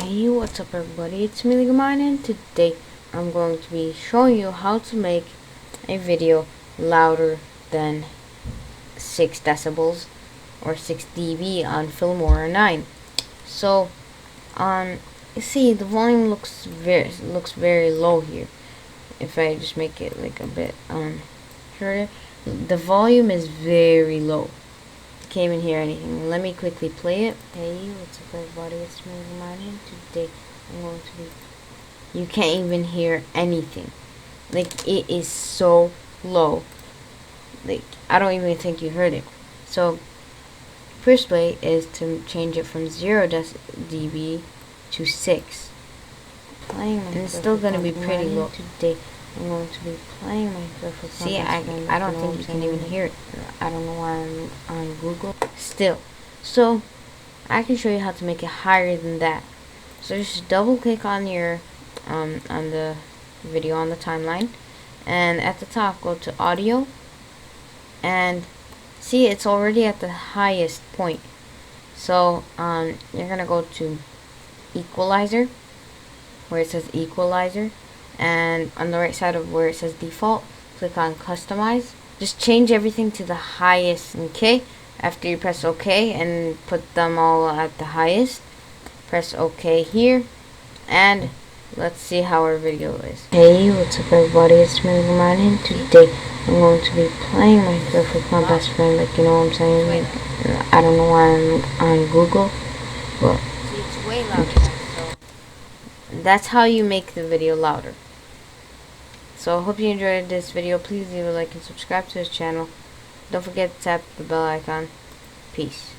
Hey, what's up everybody, it's me Mine, and today I'm going to be showing you how to make a video louder than 6 decibels or 6 dB on Filmora 9. So, you see the volume looks very low here. If I just make it like a bit shorter, the volume is very low. Can't even hear anything. Let me quickly play it. Hey, what's up everybody, it's me Mine. Today I'm going to be, you can't even hear anything. Like, it is so low, like I don't even think you heard it. So first way is to change it from 0 dB to 6. And it's still going to be pretty low. Today I'm going to be playing my perfect. See, I don't think you can even hear it. I don't know why I'm on Google. Still, so I can show you how to make it higher than that. So just double click on your on the video on the timeline, and at the top go to audio, and see it's already at the highest point. So you're gonna go to equalizer, where it says equalizer, and on the right side of where it says default, click on customize. Just change everything to the highest. Okay, after you press OK and put them all at the highest, press OK here, and let's see how our video is. Hey, what's up everybody, it's me Mine. Today I'm going to be playing my perfect my best friend, like, you know what I'm saying. Like, I don't know why I'm on Google, but see, it's way louder. So that's how you make the video louder. So I hope you enjoyed this video. Please leave a like and subscribe to this channel. Don't forget to tap the bell icon. Peace.